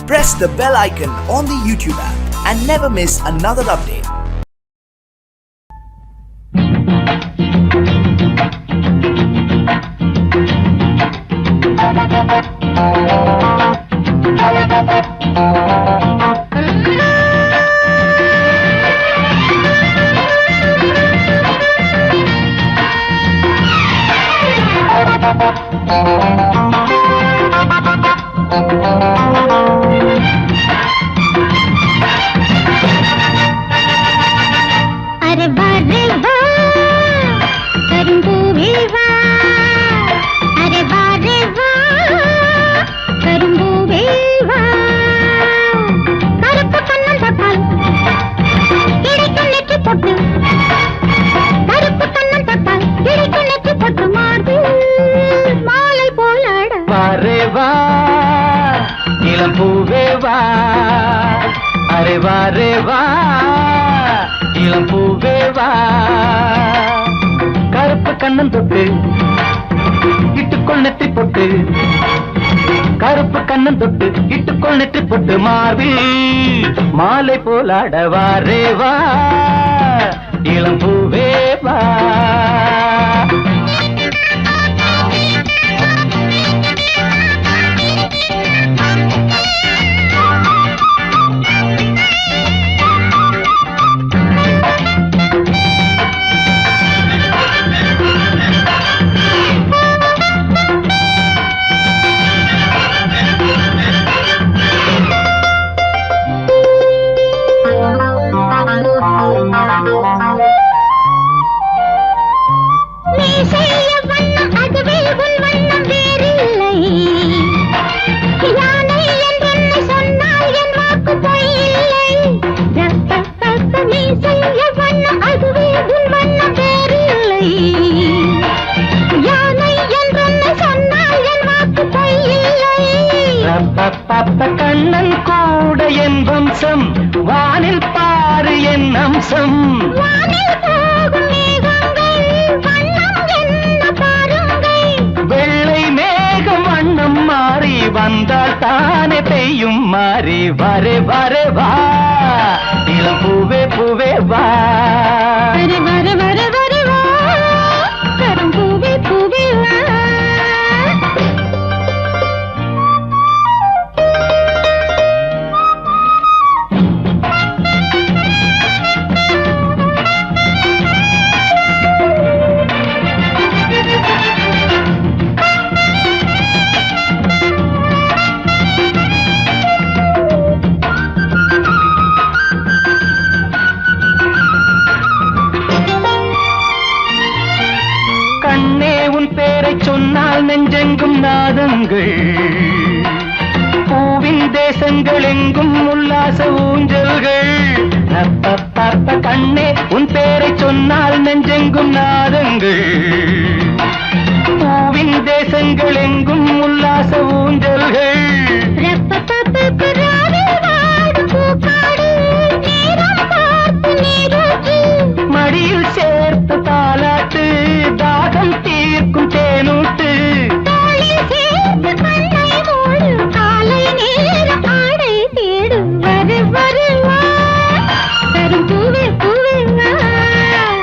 press the bell icon on the YouTube app and never miss another update. अरे बारे बा करुंबूवे बा अरे बारे बा करुंबूवे बा கருப்பு கண்ணன் தொட்டால் கிடைக்கும் நெற்றி பொட்டு கருப்பு கண்ணன் தொட்டால் கிடைக்கும் நெற்றி பொட்டு மாறு மாலை போலாட வாரே வா இளம் பூவே வா அரே வாரே வா இளம் பூவே வா கருப்பு கண்ணன் தொட்டு இட்டுக்கொள் நெற்றி பொட்டு கருப்பு கண்ணன் தொட்டு இட்டுக்கொள் நெற்றி பொட்டு மார்பில் மாலை போலாட வாரே வா இளம் பூவே வா கண்ணன் கூட என் வம்சம் வானில் பாரு என் அம்சம் வெள்ளை மேகம் வண்ணம் மாறி வந்தால் தானே பெய்யும் மாறி வரே வரே வா இளம் பூவே பூவே வா வர வர வர வர வா கரும் பூவே பூவே வா கண்ணே உன் பேரை சொன்னால் நெஞ்செங்கும் நாதங்கள் பூவின் தேசங்கள் எங்கும் உல்லாச ஊஞ்சல்கள் கண்ணே உன் பேரை சொன்னால் நெஞ்செங்கும் நாதங்கள் பூவின் தேசங்கள் எங்கும் உல்லாச ஊஞ்சல்கள் மடியில் சேர்த்து தாலாட்டு தாகம் தீர்க்கும் தேனூட்டு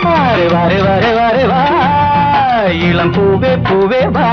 வர வர வர வா இளம் பூவே பூவே வா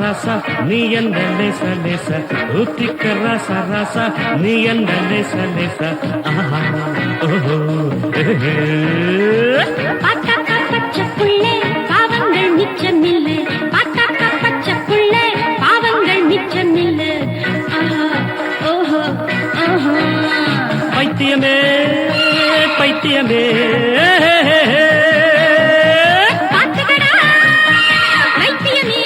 ராசா நீ என்ன லேச லேச ஊத்திக்க ராசா ராசா நீ என்ன லேச லேச ஆஹா ஓஹோ பாட்டாக்கா பச்சை புள்ளே பாவங்கள் மிச்சமில்லை பாட்டாக்கா பச்சை புள்ளே பாவங்கள் மிச்சமில்லை ஆஹா ஓஹோ ஆஹா பைத்தியமே பைத்தியமே பாத்துக்கடா பைத்தியமே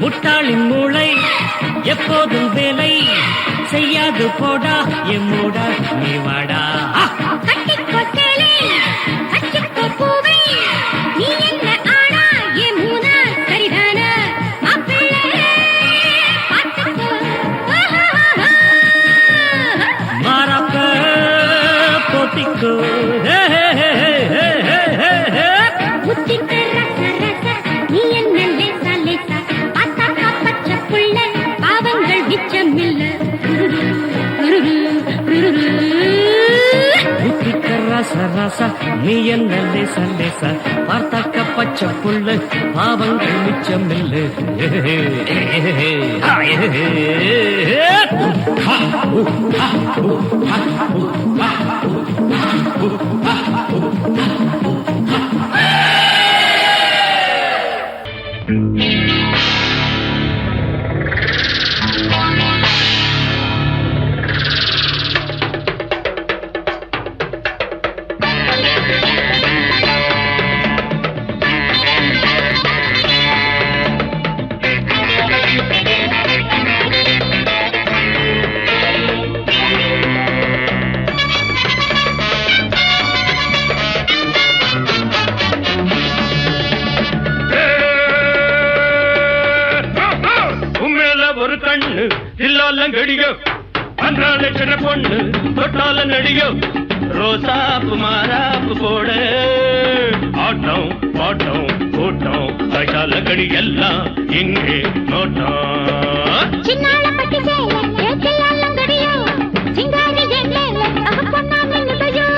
முட்டாளின் மூளை எப்போதும் வேலை செய்யாது போடா எம்மோடா நீ வாடா கட்டிக்கோ சேலை கட்டிக்கோ பூவை நீ என்ன ஆனா என் மூனா சரிதானா மாப்பிள்ளை பாத்துக்கோ மாறாப்ப போத்திக்கோ முத்திக்க ரச ரச நீ என்ன லேசா லேசா பாத்தாக்கா பச்சை புள்ள பாவங்கள் மிச்சமில்ல ஊத்திக்க ராசா ராசா நீ என்ன லேச லேச பார்த்தாக்க பச்சை புள்ள பாவங்கள் மிச்சம் இல்லை ஒரு கண்ணு தில்லாலங்கடியோ அன்றாட சின்ன பொண்ணு தொட்டால நடிகோ ரோசாப்பு மாறாப்பு போட ஆட்டம் பாட்டம் கூட்டம் கைட்டால கடி எல்லாம் இங்கே நோட்டம் சின்னால பட்டி சேலை ஏத்தியாலங்கடியோ சிங்காரி எல்லேல அவ பொண்ணா நின்னுடையோ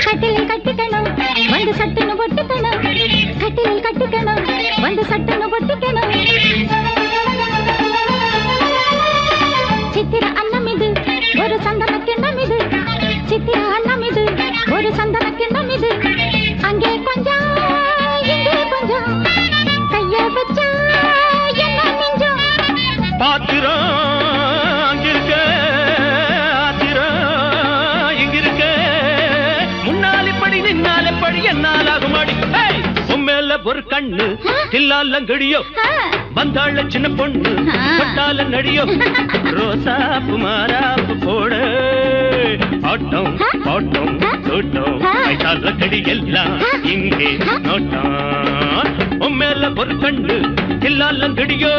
கட்டிலில் கட்டிக்கணும் வந்து சட்டுன்னு பொட்டிக்கணும் கட்டிலில் கட்டிக்கணும் வந்து சட்டுன்னு பொட்டிக்கணும் சித்திர அன்னம் இது ஒரு சந்தன கிண்ணம் இது சித்திர அன்னம் இது ஒரு சந்தன கிண்ணம் இது அங்கே கொஞ்சம் இங்கே கொஞ்சம் கைய வச்சா என்ன நெஞ்சம் பாத்திரம் அங்கிருக்க ஆத்திரம் இங்கிருக்க முன்னாலே படி நின்னாலே படி என்னாலாகும் அடி உண்மையில ஒரு கண்ணு தில்லாலங்கடியோ வந்தாள சின்ன பொண்ணு தொட்டால நடியோ ரோசாப்பு மாறாப்பு போட ஆட்டம் பாட்டம் கூட்டம் கைட்டால கடி எல்லாம் இங்கே நோட்டம் உண்மையில ஒரு கண்ணு தில்லாலங்கடியோ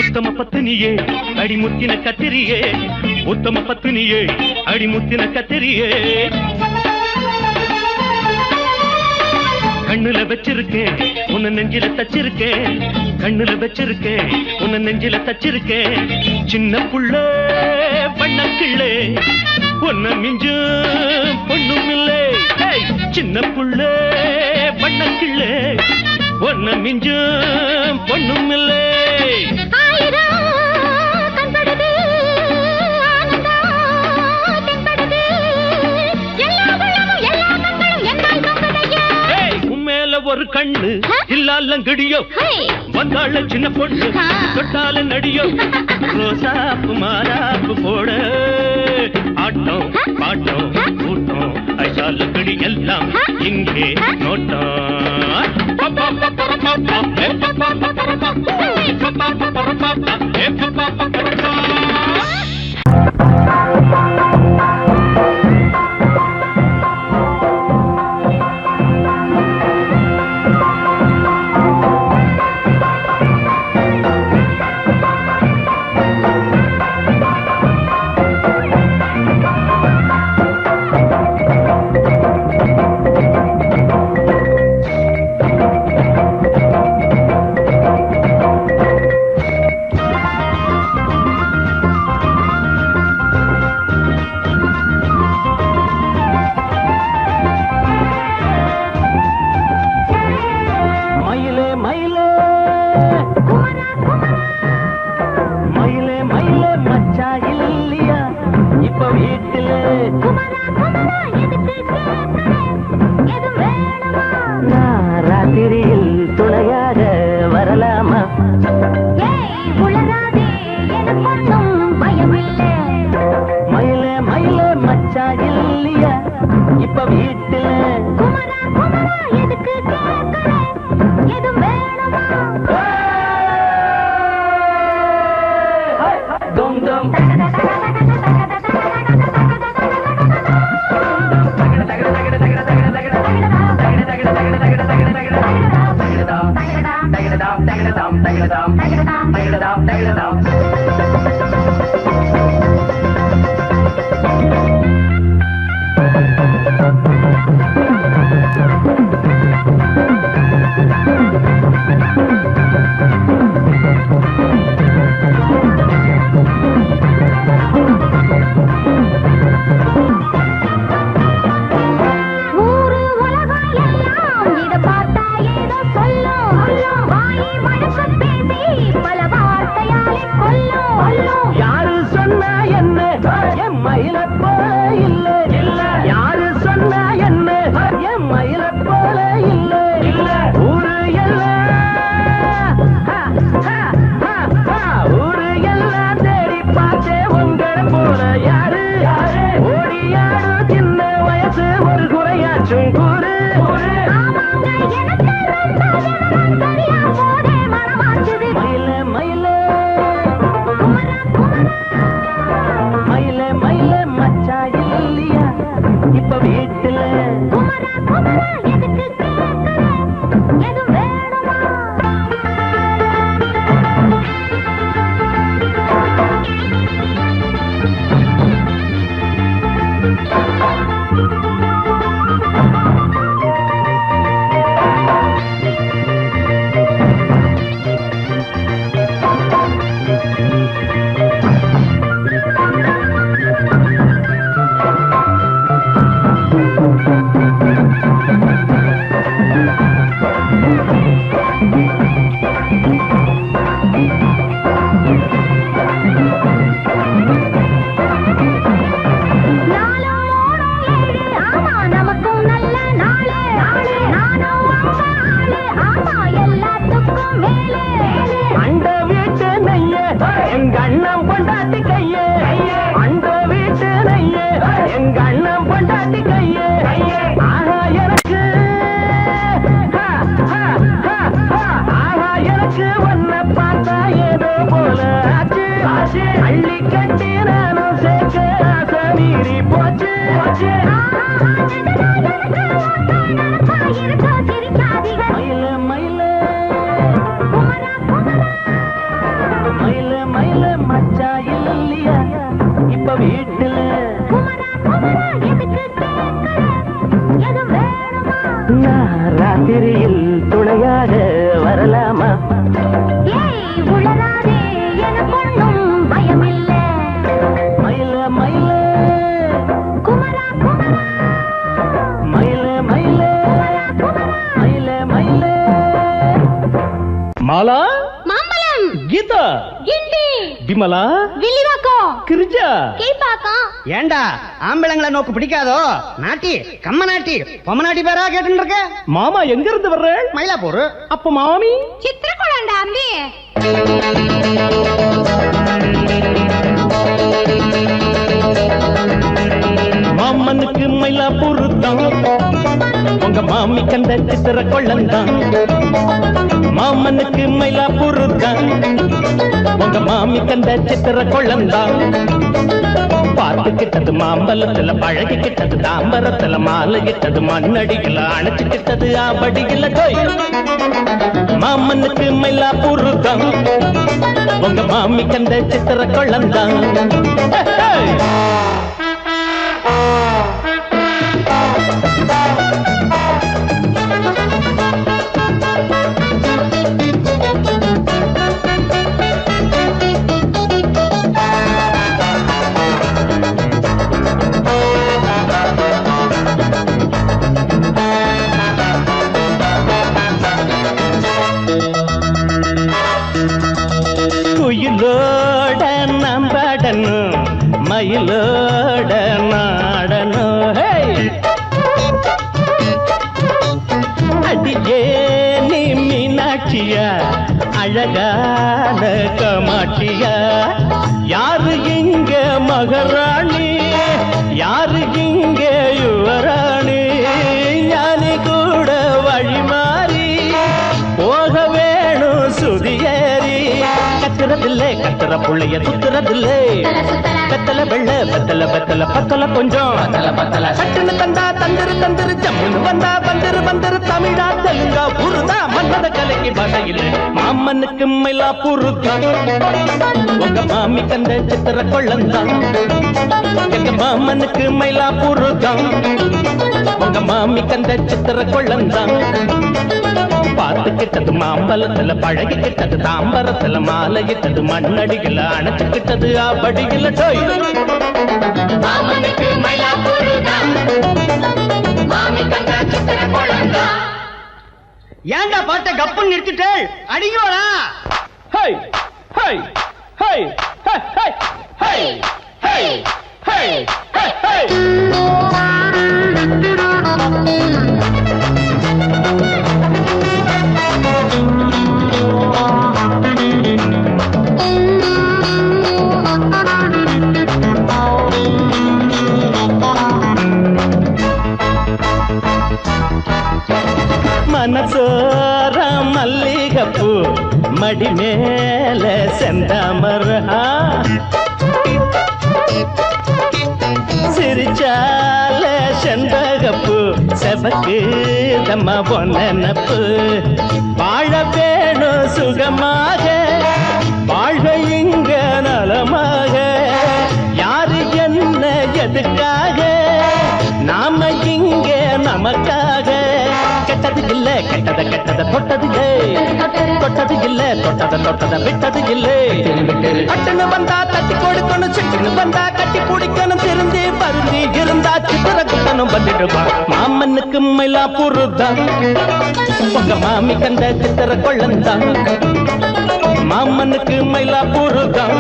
உத்தம பத்தினியே அடிமுத்தின கத்திரியே உத்தம பத்தினியே அடிமுத்தின கத்திரியே கண்ணுல வச்சிருக்கேன் உன்னை நெஞ்சில தச்சிருக்கேன் கண்ணுல வச்சிருக்கேன் உன்னை நெஞ்சில தச்சிருக்கேன் சின்ன புள்ள வண்ணக்கிள்ளே உன்னை மிஞ்சு பொண்ணும் இல்லை சின்ன புள்ள வண்ணக்கிள்ளே உன்னை மிஞ்சு பொண்ணும் இல்லை ஒரு கண்ணு இல்லாலங்கடியோ வந்தாள சின்ன பொண்ணு தொட்டால நடியோ ரோசாப்பு மாறாப்பு போட ஆட்டம் பாட்டம் கூட்டம் ஐசாலங்கடி எல்லாம் இங்கே பல வார்த்தையாலே எனக்கு ஒண்ணும் பயமில்ல. மயில மயில குமரா குமரா மயில மயில மயில மயில. மாலா, மாம்பழம், கீதா, கிண்டி, விமலா, வில்லிவாக்கம், கிரிஜா, கீழ்பாக்கம். ஏண்டா ஆம்பளங்களை நோக்கு பிடிக்காதோ? நாட்டி கம்ம நாட்டி பொம்ம நாட்டி பேரா கேட்டு இருக்க. மாமா எங்க இருந்து வர்ற? மயிலாப்பூர். அப்ப மாமி சித்திரகுளம் அம்பி. மாமனுக்கு மயிலாப்பூர் தான், உங்க மாமி கண்ட சித்திர கொள்ளந்தான். மாமனுக்கு மயிலாப்பூர் தான், உங்க மாமி கண்ட சித்திர கொள்ளந்தான். பார்த்துக்கிட்டது மாம்பழத்துல, பழகிக்கிட்டது தாம்பரத்துல, மாலையிட்டது மண்ணடிக்கல, அணைச்சுக்கிட்டது ஆபடிக்கல. மாமனுக்கு மயிலாப்பூர் தான், உங்க மாமி கண்ட சித்திர கொள்ளந்தான். குயிலோட நம்படணும், மயிலோட நாடணும். அடியே நீ மீனாட்சியா, அழகான கமாட்சியா, யாரு இங்க மகாராணி, யாரு இங்க யுவராணி, ஞானி கூட வழி மாறி போக வேணும் சுதியேறி. கத்துறதில்லை கத்துற புள்ளைய சுத்துறதில்லை, வெத்தல வெள்ள வெத்தல வெத்தல பத்தல கொஞ்சம் சட்டுன்னு தந்தா தந்திரு தந்திரு, ஜம்முன்னு வந்தா பந்திரு பந்திரு, தமிழா தெலுங்கா புருதா மன்னத கலைக்கு பாஷையில். மாமனுக்கு மயிலாப்பூர் தான், உங்க மாமி கந்த சித்திர கொள்ளந்தான். எங்க மாமனுக்கு மயிலாப்பூர் தான், உங்க மாமி கந்த சித்திர கொள்ளந்தான். பார்த்துக்கிட்டது மாம்பழத்துல, பழகிக்கிட்டது தாம்பரத்துல, மாலையிட்டது மண்ணடிகள, அணைச்சுக்கிட்டது ஆபடிகள. ஏண்டா பாட்ட கப்புன்னு நிறுத்திட்டு அடிக்கோடா. ஹை ஹை ஹை ஹை ஹை ஹை ஹை ஹை ஹை. மனசோர மல்லிகப்பூ, மடி மேல செந்தாமரா, சிரிச்சால செண்பகப்பூ, செவக்கு தம்ம பொன்னப்பு. வாழ வேணும் சுகமாக, வாழ்க இங்க நலமாக, யாரு என்ன எதுக்காக, நாம இங்க நமக்காக. கெட்டது இல்ல கெட்டத கெட்டத தொட்டது தொட்டது இல்ல தொட்டத தொட்டத விட்டது இல்ல. அட்டுன்னு வந்தா தட்டி கொடுக்கணும், சிட்டுன்னு வந்தா கட்டி பிடிக்கணும், திருந்தி பருந்தி இருந்தா சித்திர குட்டனும் பண்ணிடுவா. மாமனுக்கு மயிலாப்பூர் தான், உங்க மாமி கண்ட சித்திர கொள்ளந்தான். மாமனுக்கு மயிலாப்பூர் தான்,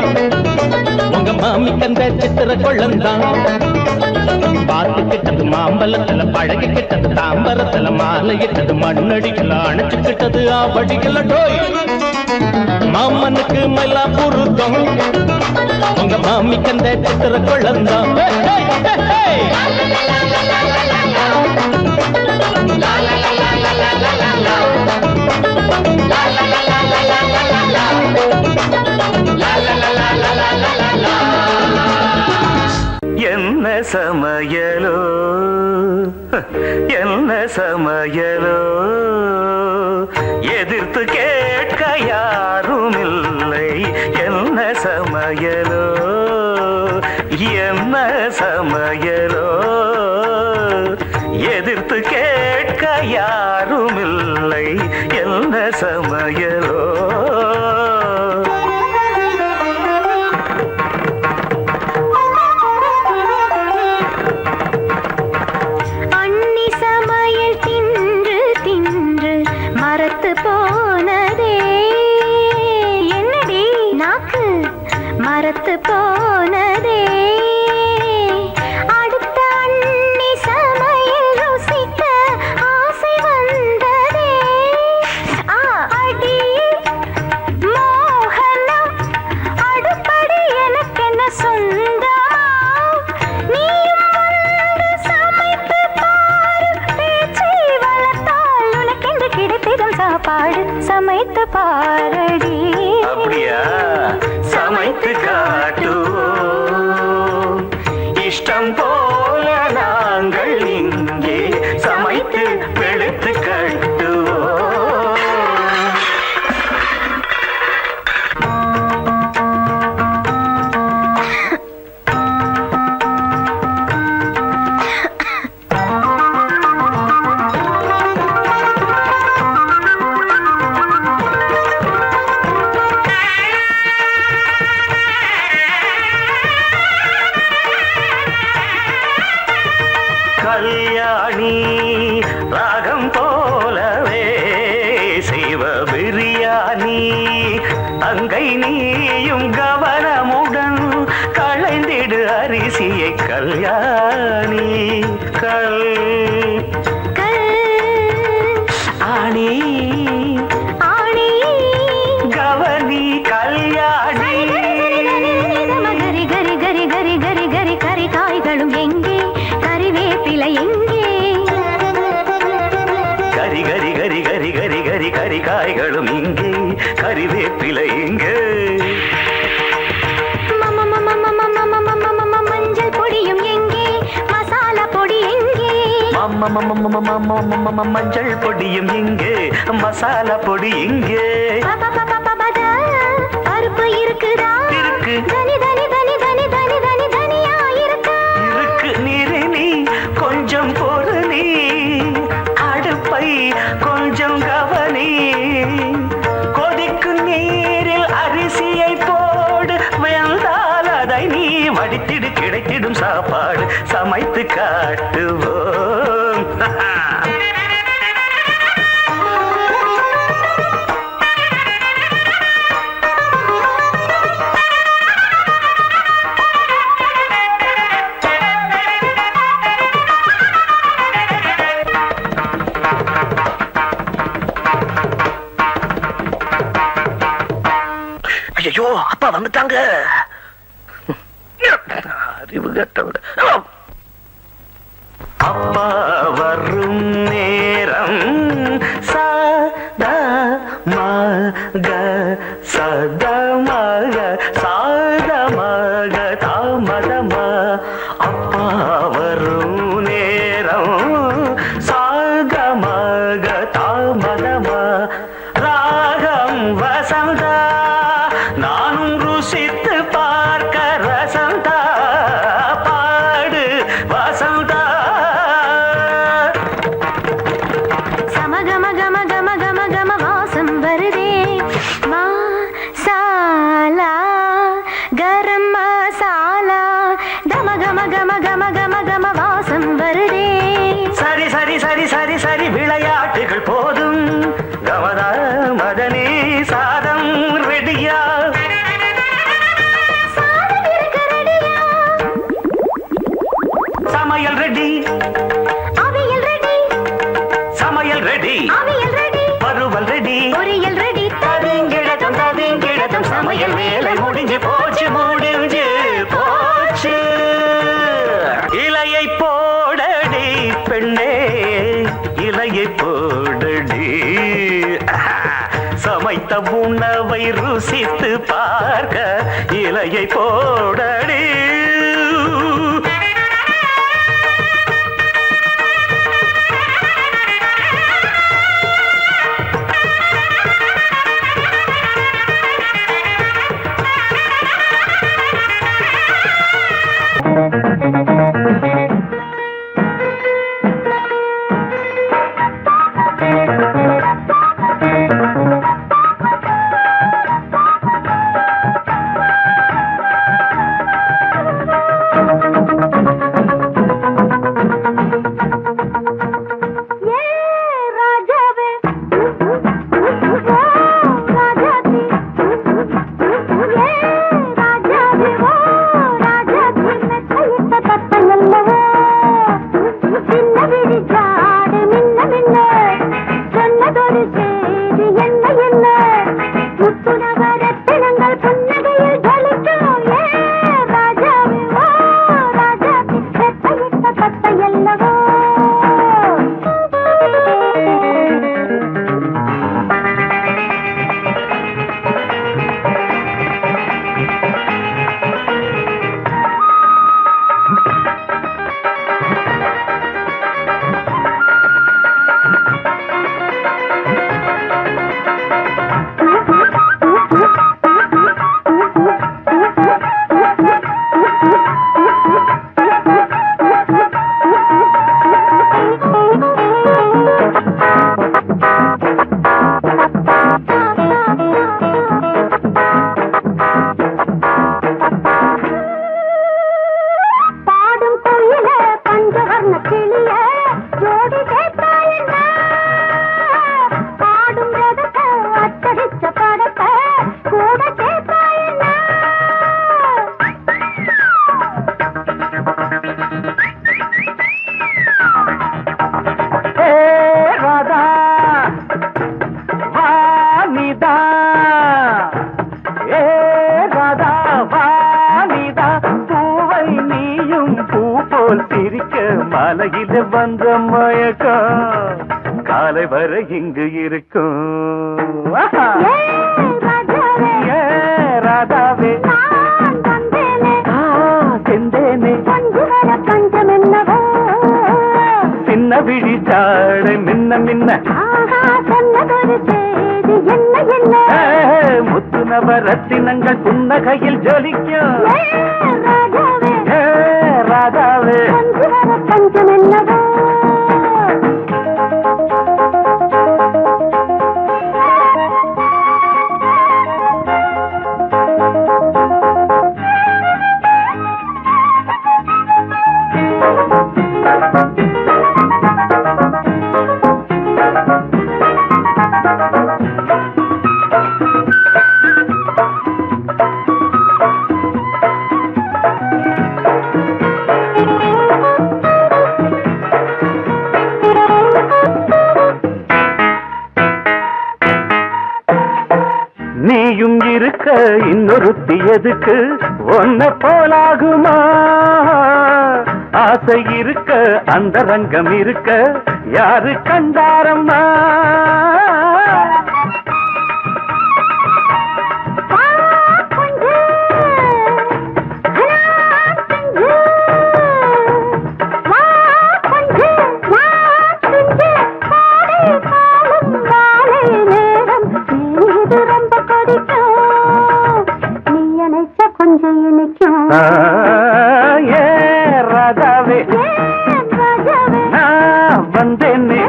உங்க மாமி கண்ட சித்திர கொள்ளந்தான். பார்த்துக்கிட்டது மாம்பழத்துல, பழகிக்கிட்டது தாம்பரத்துல, மாலையிட்டது மண்ணடிக்கல, அணைச்சுக்கிட்டது ஆபடிக்கல. மாமனுக்கு மயிலாப்பூர் தான், உங்க மாமி கண்ட சித்திர கொள்ளந்தான். என்ன சமையலோ என்ன சமையலோ, எதிர்த்து கேட்க யாரும் இல்லை. என்ன சமையலோ என்ன சமையலோ, எதிர்த்து கேட்க யாரும் இல்லை. என்ன சமையலோ. மரத்து போனதே அடுத்த அண்ணி சமையல் ருசிக்க ஆசை வந்ததே அடி மோகனம் அடுப்படி எனக்கென்ன சொந்தமா நீயும் வந்து சமைத்து பாரு பேச்சை வளர்த்தால் உனக்கென்று கிடைத்திடும் சாப்பாடு சமைத்து பாரடி அப்படியா சமைத்து காட்டுவோம் இஷ்டம் போல நாங்கள் இங்கே சமைத்து வெளுத்து கட்டுவோம் கல்யாணி ராகம் போலவே செய்வ பிரியாணி அங்கை நீயும் கவனமுடன் களைந்திடு அரிசியை கல்யாணி ஆணி ஆணி கவனி கல்யாணி கரி கரி கரி கரி கரி கரி கரி காய்களும் எங்கே கறிவேப்பிலை எங்கே கரி கரி கரி கரி கரி கரி கரி காய்களும் இங்கே கறிவேப்பிலை இங்கே மஞ்சள் பொடியும் எங்கே மசாலா பொடி எங்கே மஞ்சள் பொடியும் இங்கே மசாலா பொடி இங்கே பருப்பு இருக்குதா இருக்கு தனி தனி தனி தனி தனி தனி தனியா இருக்கா இருக்கு நீரு நீ கொஞ்சம் பொறு நீ அடுப்பை கொஞ்சம் கவனி கொதிக்கு நீரில் அரிசியை போடு வெந்தால் அதை நீ வடித்திடு கிடைத்திடும் சாப்பாடு சமைத்து காட்டுவோம் ஐயோ அப்பா வந்துட்டாங்க அறிவு கட்டவிட அப்பா வரும் நேரம் சதா மக சதா மக சாத மக தாமதமா அப்பா வரும் நேரம் சாத மக தாமதமா ராகம் வசந்தா நானும் ருசித்து பார்க்க ரசந்தா பாடு வசந்தா சமகம கம கம கம கம வாசம் வருதே மசாலா கரம் மசாலா கம கம கம கம கம கம வாசம் வருதே சரி சரி சரி சரி சரி விளையாட்டுகள் போதும் கமதா மதனே சாதம் ரெடியா சாதம் இருக்க ரெடியா சமையல் ரெடி அவியல் ரெடி சமையல் ரெடி அவியல் ரெடி வறுவல் ரெடி பொரியல் ரெடி தவிங்கிழத்தம் சமையல் வேலை முடிஞ்சு போச்சு முடிஞ்சு போச்சு இலையை போடடி பெண்ணே இலையை போடடி சமைத்த உணவை ருசித்து பார்க்க இலையை போடடி போல் சிரிக்க மாலையில வந்த மயக்கம் காலை வரை இங்கு இருக்கும் ராதாவே செந்தேனே சின்ன விழி சாடை மின்ன மின்ன முத்து நவரத்தினங்கள் புன்னகையில் ஜொலிக்கும் ராதாவே பஞ்சம் என்னவோ நீயும் இருக்க இன்னொருத்தி எதுக்கு ஒன்ன போலாகுமா ஆசை இருக்க அந்த ரங்கம் இருக்க யாரு கண்டாரம்மா ராதாவே நான் வந்தேனே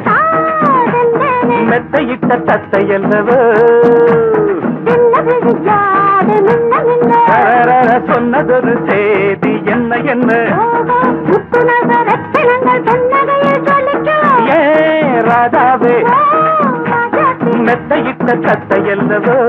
மெத்தையிட்ட தத்தை அல்லவோ சொன்னதொரு செய்தி என்ன என்ன ஏ ராதாவே மெத்தையிட்ட தத்தை அல்லவோ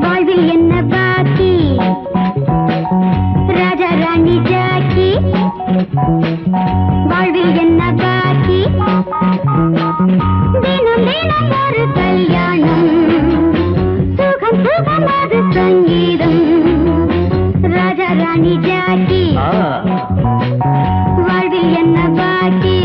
வாழ்வில் என்ன பாக்கி ராஜா ராணி ஜாக்கி வாழ்வில் என்ன பாக்கி தினம் தினம் ஒரு கல்யாணம் சுகம் சுகம் அது சங்கீதம் ராஜா ராணி ஜாக்கி வாழ்வில் என்ன பாக்கி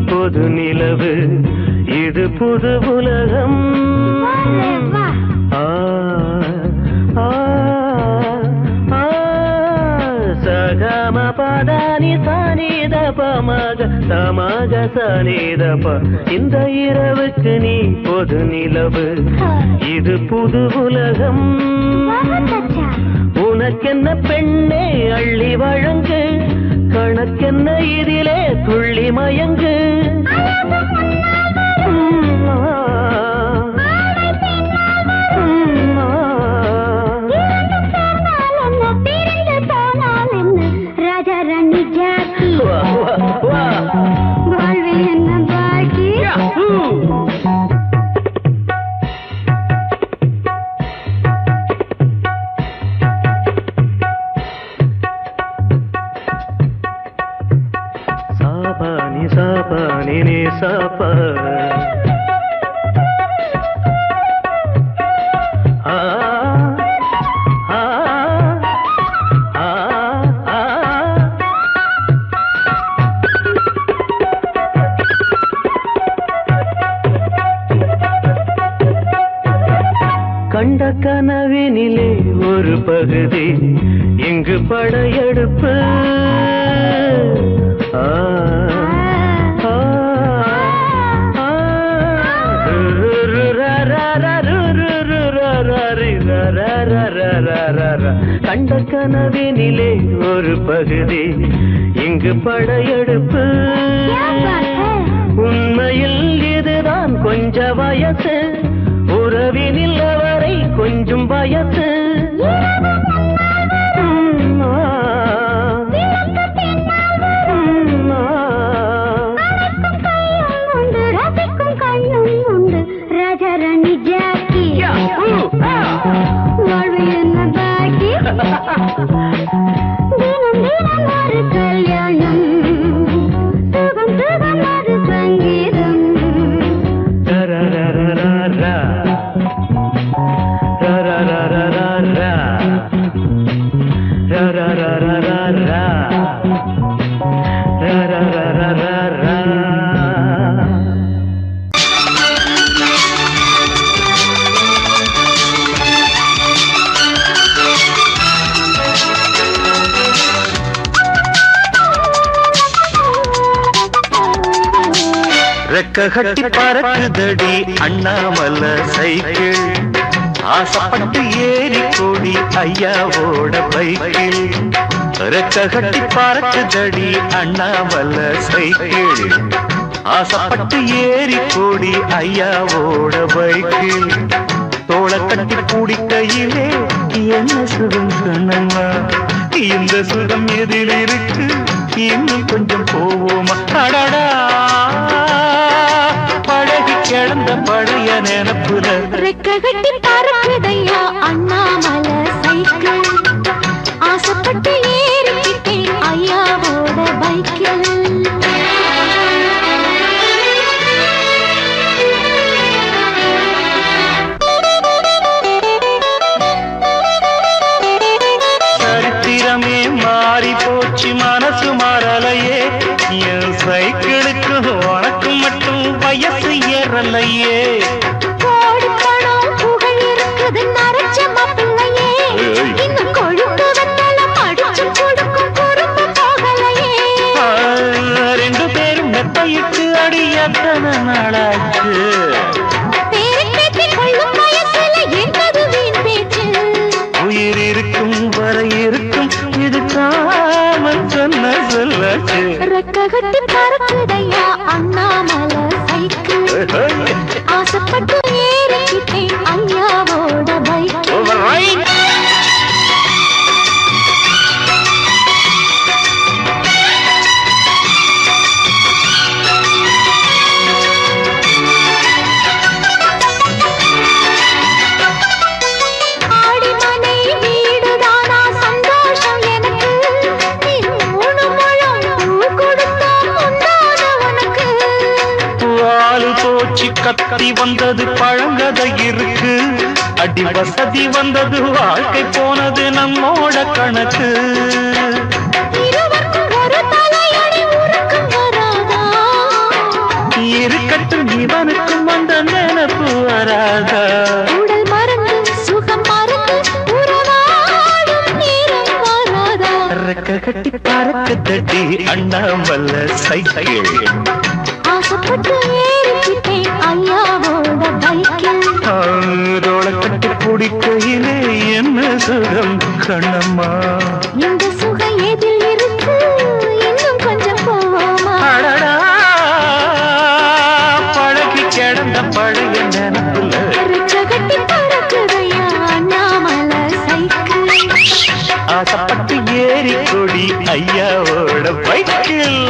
புது நிலவு இது புது உலகம் சகம பதானி சனித பமக சமக சனிதப இந்த இரவுக்கு நீ பொது நிலவு இது புது உலகம் உனக்கென்ன பெண்ணே அள்ளி வழங்கு கணக்கென்ன இதிலே துள்ளி மயங்கு ராஜா ராணி ஜாக்கி வாழ்வில் என்ன பாக்கி சாபானி நீ சாப்பா கனவினிலே ஒரு பகுதி இங்கு படையெடுப்பு ஆ, ஆ, ஆ, ரு, ரு, ர, ர, ர, ரு, ரு, ரு, ர, ர, ரி, ர, ர, ர, ர, ர, ர, ர. கண்ட கனவினிலே ஒரு பகுதி இங்கு படையெடுப்பு உண்மையில் இதுதான் கொஞ்ச வயசு உறவினில் அவரை கொஞ்சம் வயசு ராஜாராணி ஜாக்கி வாழ்வு என்ன பாக்கி தினம் தினம் ஒரு கல்யாணம் சுகம் சுகம் ஒரு சங்கீதம் ரெக்க கட்டி பறக்குதடி அண்ணாமல சைக்கிள் ஆசைப்பட்டு ஏறி கூடி ஐயாவோட பைக்கில் ரெக்க கட்டி பறக்குதடி அண்ணாமல சைக்கிள் ஆசைப்பட்டு ஏறி கூடி ஐயாவோட பைக்கில் தோளை கட்டி கூடிக்கையிலே என்ன சுகம் சொன்னா இந்த சுகம் எதில் இருக்கு இன்னும் கொஞ்சம் போவோமா அடடா பழகி கிடந்த பழைய நினப்புல ரெக்க கட்டி பறக்குதையா அண்ணாமல சைக்கிள் ஆசைப்பட்டு ஏறிக்கிட்டேன் ஐயாவோட பைக்கில் சரித்திரமே மாறி போச்சு மனசு மாறலையே என் சைக்கிளுக்கு உனக்கு மட்டும் வயசு ஏறலையே கோடி பணம் புகழ் இருக்குது நரைச்ச மாப்பிள்ளையே இன்னும் கொழுப்பு வெத்தலம் அடிச்சு கொடுக்கும் குறும்பு போகலையே ரெண்டு பேரும் மெத்தையிட்டு அடி எத்தனை நாளாச்சு பேரை பேத்தி கொள்ளும் வயசுல என்னது வீண் பேச்சு உயிர் இருக்கும் வரை இருக்கும் இது காமன் சொன்ன சொல்லாச்சு ரெக்க கட்டி பறக்குதையா அண்ணாமல சைக்கிள் ஆசைப்பட்டு ஏறிக்கிட்டேன் ஐயாவோட பைக்கில் ஆடிமனை வீடுதானா சந்தோஷம் எனக்கு நீ 3 முழம் பூ கொடுத்தா உண்டான உனக்கு வாலு தோச்சி கத்தி வந்தது பழங்கதை இருக்கு அடி வசதி வந்தது வாழ்க்கை போனது நம்மோட கணக்கு இருவருக்கும் ஒரு தலையணை உறக்கம் வராதா இருக்கட்டும் இவனுக்கும் அந்த நினைப்பு வராதா உடல் மறந்து சுகம் மறந்து உறவாடும் நேரம் வராதா ரெக்க கட்டி பறக்க தட்டி அண்ணாமல சைக்கிள் ஆசைப்பட்டு ஏறிக்கிட்டேன் ஐயாவோட பைக்கில் தோளை கட்டி பிடிக்கையிலே என்ன சுகம் கண்ணம்மா இந்த சுகம் எதில் இருக்கு இன்னும் கொஞ்சம் போவோமா அடடா பழகி கிடந்த பழைய நினைப்புல ரெக்க கட்டி பறக்குதையா அண்ணாமல சைக்கிள் ஆசைப்பட்டு ஏறி கொடி ஐயாவோட பைக்கில்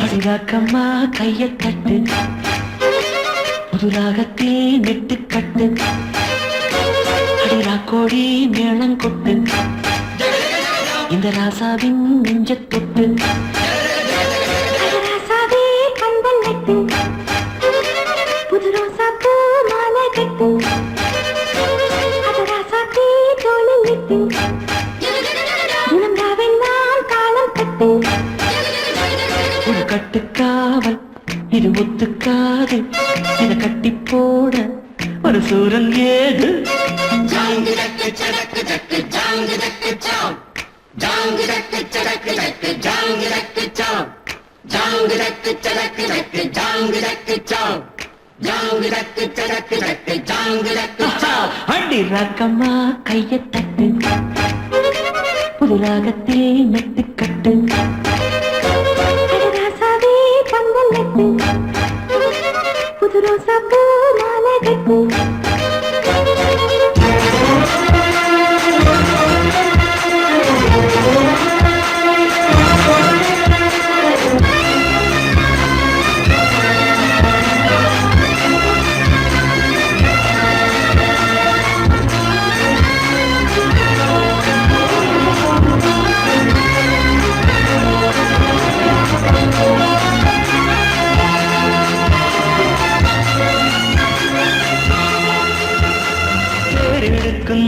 அடிராக்கம்மா கைய கட்டு புதுராகத்தே நெட்டு கட்டு கோடி மேளங்கொட்டு இந்த ராசாவின் நெஞ்ச தொட்டு ராசாவே பந்தல் நட்டு புது ரோசா பூ மாலை கட்டு அத ராசாத்தி தோளில் விட்டு இளங்காவெல்லாம் காலம் கட்டு ஒரு கட்டுக்காவல் இது ஒத்துக்காது இத கட்டி போட ஒரு சூரன் ஏது அடி ராக்கம்மா கைய தட்டு புது ராகத்தில் மெட்டு கட்டு ராசாவே பந்தல் நட்டு புது ரோசா பூ மாலை கட்டு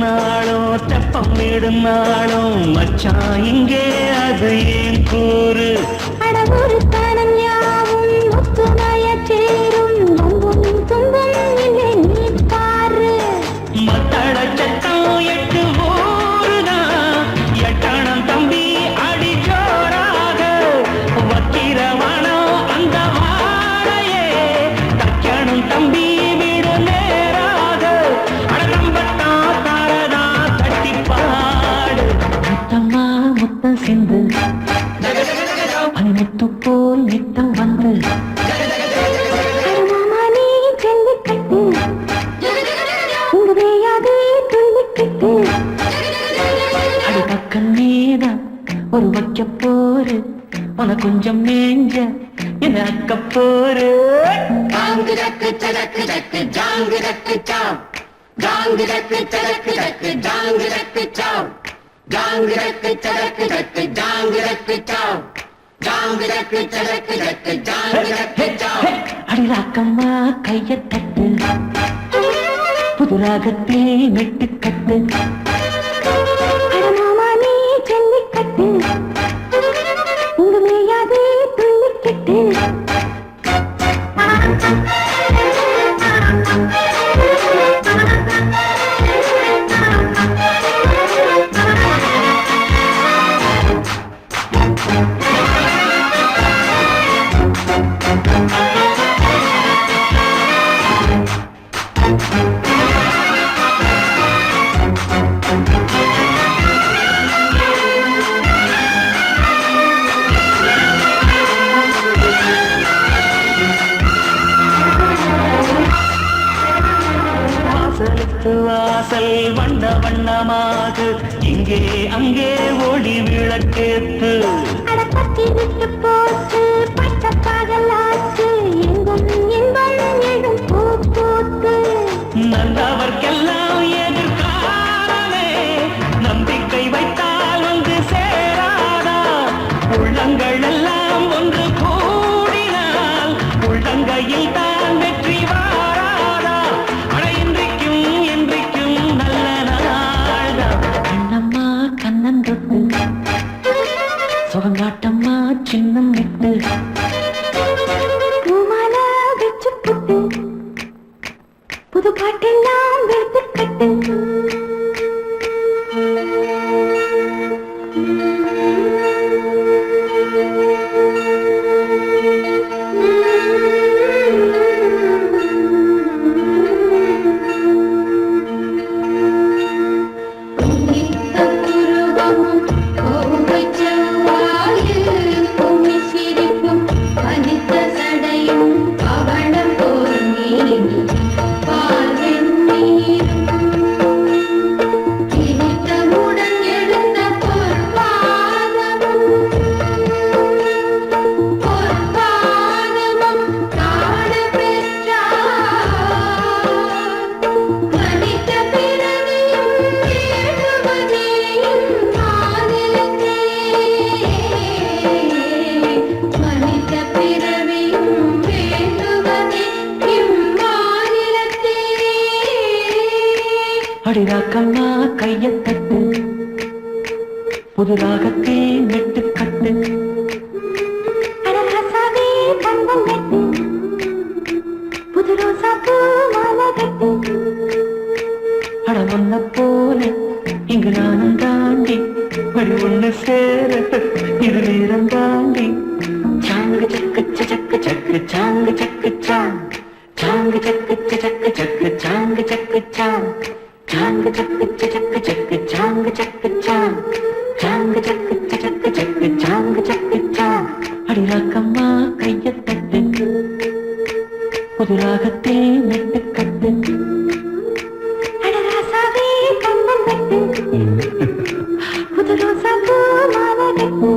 நாளும் தெப்பம் விடும் நாளும் மச்சான் இங்கே அது ஏன் கூறு அடவொரு தனம் யாவும் ஒத்துணைய சேரும் நம்பும் துன்பம் இல்லை நீ பாரு மத்தள சத்தம் எட்டு ஊருதான் எட்டணம் தம்பி அடி ஜோராக வக்கிரவானம் அந்த வாழையே தக்கணும் தம்பி வீடு நேராக அடம்பத்தான் தாரதா தட்டி பாடு முத்தம்மா முத்தம் சிந்து பனிமுத்து போல் நித்தம் வந்து மாமா நீ ஜல்லிக்கட்டு உங்க வேயாதே துள்ளிக்கிட்டு அடி பக்கம் நீதான் ஒரு வைக்க போரு உன கொஞ்சம் மேஞ்ச என அக்க போரு அடி ராக்கம்மா கைய தட்டு புது ராகத்தில் மெட்டு கட்டு மாமா நீ ஜல்லிக்கட்டு உங்க வேயாதே துள்ளிக்கிட்டு வாசல் வண்ண வண்ணமாக இங்கே அங்கே ஒளி விளக்கேத்து அடப்பத்தி விட்டு போச்சு பட்ட பகலாச்சு எங்கும் இன்பம் எழும் பூ பூத்து நல்லவர்க்கெல்லாம் எதிர்காலமே நம்பிக்கை வைத்தால் வந்து சேராதா உள்ளங்கள் எல்லாம் ஒன்று கூடினால் உள்ளங்கையில் தான் வெற்றி வாராதா அட இன்றைக்கும் என்றைக்கும் நல்ல நாள்தா கண்ணம்மா கண்ணன் தொட்டு சுகங்காட்டம்மா சின்னம் விட்டு அடிராக்கம்மா கைய தட்டு புதுராகத்தே நெட்டு கட்டு அடராசாவே கண்ணம் கட்டு புது ரோசா பூ மாலை கட்டு அட ஒன்ன போல இங்கு நானும் தாண்டி வழி ஒண்ணு சேர இது நேரம் தாண்டி சாங்கு சக்கு சக்கு சக்கு சாங்கு சக்கு சாங்கு சக்கு சக்கு சக்கு சாங்கு சக்கு சாங்கு சக்கு சக்கு சக்கு சாங்கு சக்கு சாங்கு சக்கு சக்கு சக்கு சாங்கு சக்கு அடிராக்கம்மா கைய தட்டு புதுராகத்தே நெட்டு கட்டு அடராசாவே கண்ணம் கட்டு புது ரோசா பூ மாலை கட்டு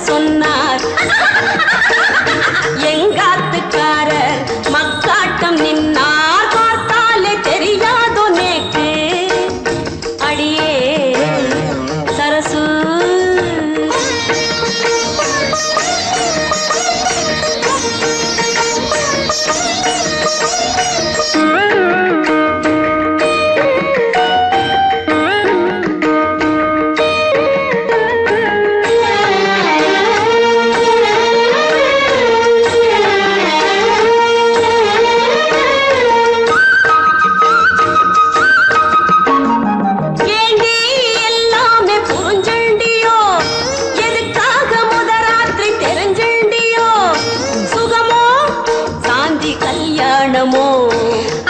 சொன்னார் எங்காத்துக்காரர் மக்காட்டம் நின்னார் பார்த்தாலே தெரியாதோ நேக்கு அடியே சரசு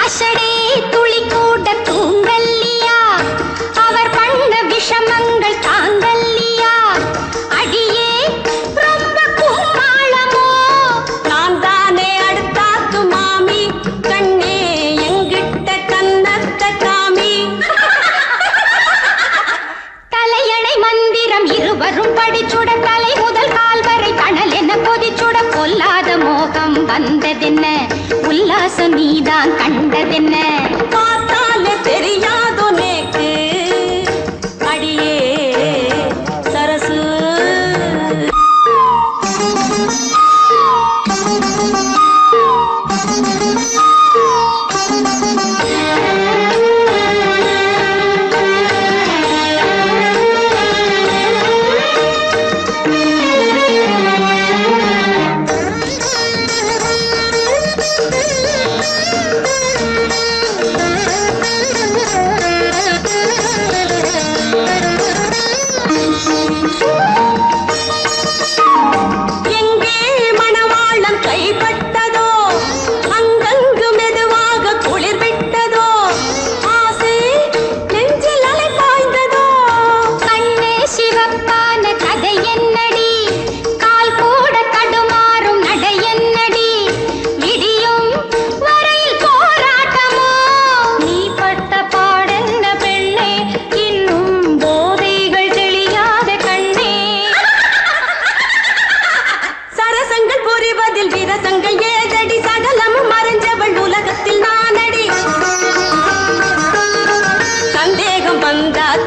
அஷடே துளி கூட தூங்கல்லியா அவர் பண்ண விஷமங்கள் தாங்கல்லியா அடியே ரொம்ப கும்மாளமோ நான் தானே அடுத்தாத்து மாமி கண்ணே எங்கிட்ட கண்ணத்த காமி தலையணை மந்திரம் இருவரும் படிச்சுட தலை முதல் கால் வரை கணல் என கொதிச்சுட கொல்லாத மோகம் வந்ததென்ன உல்லாசம் நீதான் கண்டதென்ன பார்த்தாலே தெரியாதோ நேக்கு அடியே சரசு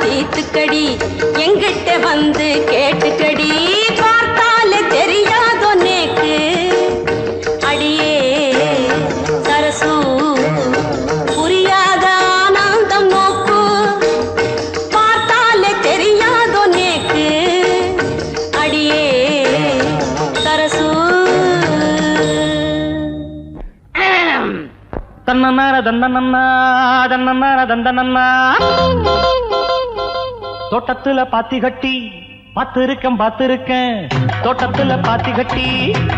தீத்துக்கடி எங்கிட்ட வந்து கேட்டுக்கடி பார்த்தாலே தெரியாதோ நேக்கு அடியே சரசு புரியாத ஆனந்தம் நோக்கு பார்த்தாலே தெரியாதோ நேக்கு அடியே சரசு தன்னன்னார தந்தனன்னா தன்னன்னார தந்தனன்னா தோட்டத்துல பாத்தி கட்டி பார்த்திருக்கேன் தோட்டத்துல பாத்தி கட்டி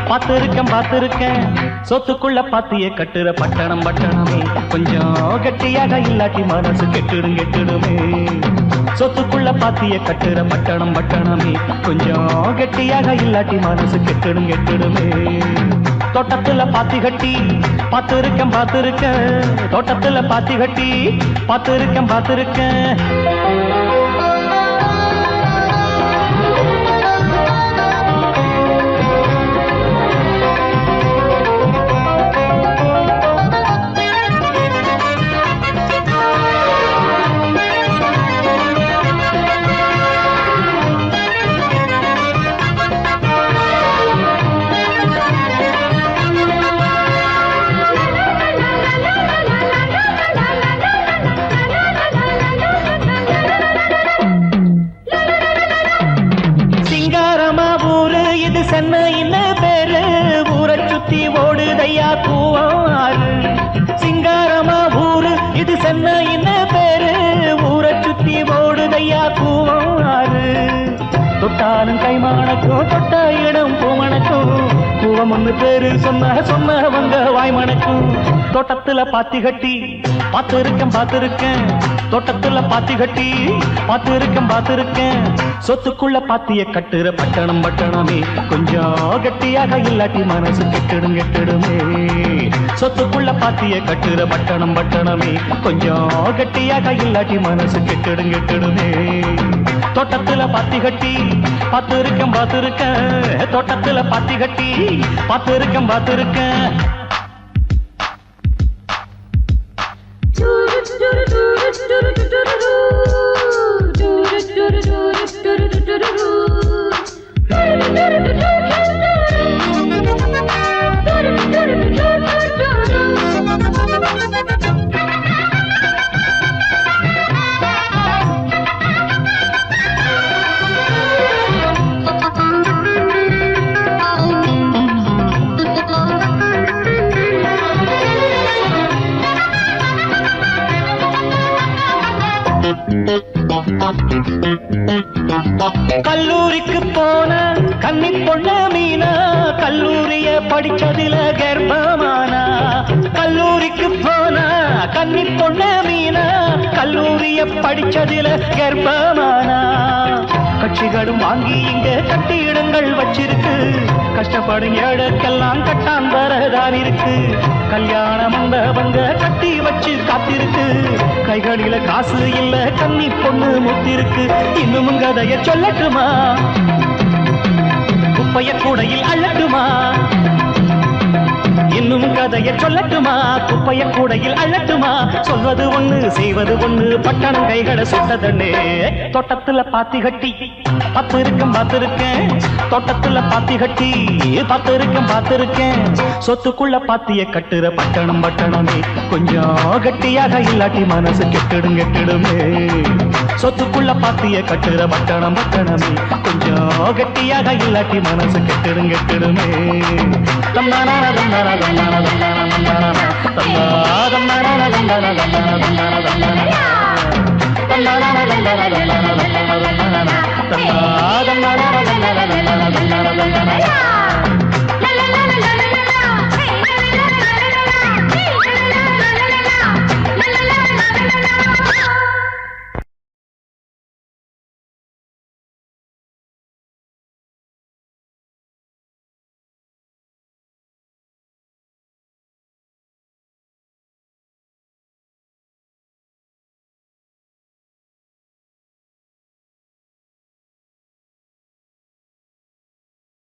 பார்த்திருக்கேன் சொத்துக்குள்ள பாத்திய கட்டுற பட்டணம் பட்டணமே கொஞ்சம் கட்டியாக இல்லாட்டி மனசு கெட்டுடுமே சொத்துக்குள்ள பாத்திய கட்டுற பட்டணம் பட்டணமே கொஞ்சம் கட்டியாக இல்லாட்டி மனசு கெட்டுடுமே தோட்டத்துல பாத்தி கட்டி பார்த்திருக்கேன் தோட்டத்துல பாத்தி கட்டி பார்த்திருக்கேன் சென்னையின் பேரு ஊரை சுத்தி ஓடுதையா கூவாறு சிங்காரமா ஊரு இது சென்னையின் பேரு ஊரை சுத்தி ஓடுதையா கூவாறு தொட்டாலும் கைமானக்கும் தொட்ட இடம் பூமணக்கும் கூவம் ஒண்ணு பேரு சொன்னவங்க வாய்மணக்கும் தோட்டத்துல பாத்தி கட்டி பார்த்திருக்கேன் தோட்டத்துல பாத்தி கட்டி பார்த்திருக்கேன் சொத்துக்குள்ள பாத்திய கட்டுற பட்டணம் பட்டணமே கொஞ்சம் கட்டியாக இல்லாட்டி மனசு கெட்டுடுமே சொத்துக்குள்ள பாத்திய கட்டுற பட்டணம் பட்டணமே கொஞ்சம் கட்டியாக இல்லாட்டி மனசு கெட்டுடுமே தோட்டத்துல பாத்தி கட்டி பார்த்திருக்கேன் தோட்டத்துல பாத்தி கட்டி பார்த்திருக்கேன் கல்லூரிக்கு போன கன்னி பொண்ண மீனா கல்லூரிய படிச்சதில கர்ப்பமானா கல்லூரிக்கு போன கன்னி பொண்ண மீனா கல்லூரிய படிச்சதில கர்ப்பமானா கட்சிகளும் வாங்கி இங்க கட்டிடங்கள் வச்சிருக்கு கஷ்டப்படும் ஏழுக்கெல்லாம் கட்டான் வரதான் இருக்கு கல்யாண மண்டபங்க கட்டி வச்சு காத்திருக்கு கைகளில காசு இல்ல கன்னி பொண்ணு முத்திருக்கு இன்னும் கதைய சொல்லட்டுமா குப்பைய கூடையில் அள்ளட்டுமா இன்னும் கதைய சொல்லட்டுமா குப்பைய கூடையில் அள்ளட்டுமா சொல்வது ஒண்ணு செய்வது ஒண்ணு பட்டணம் கைகளை சுட்டதண்ணே தோட்டத்துல பாத்தி கட்டி பார்த்திருக்கேன் தோட்டத்துல பாத்தி கட்டி பார்த்திருக்கேன் சொத்துக்குள்ள பாத்திய கட்டுற பட்டணம் பட்டணமே கொஞ்சம் கட்டியாக இல்லாட்டி மனசு கெட்டுடுமே சொத்துக்குள்ள பாத்திய கட்டுற பட்டணம் பட்டணமே கொஞ்சம் கட்டியாக இல்லாட்டி மனசு கெட்டுடுமே தன்னான தன்னான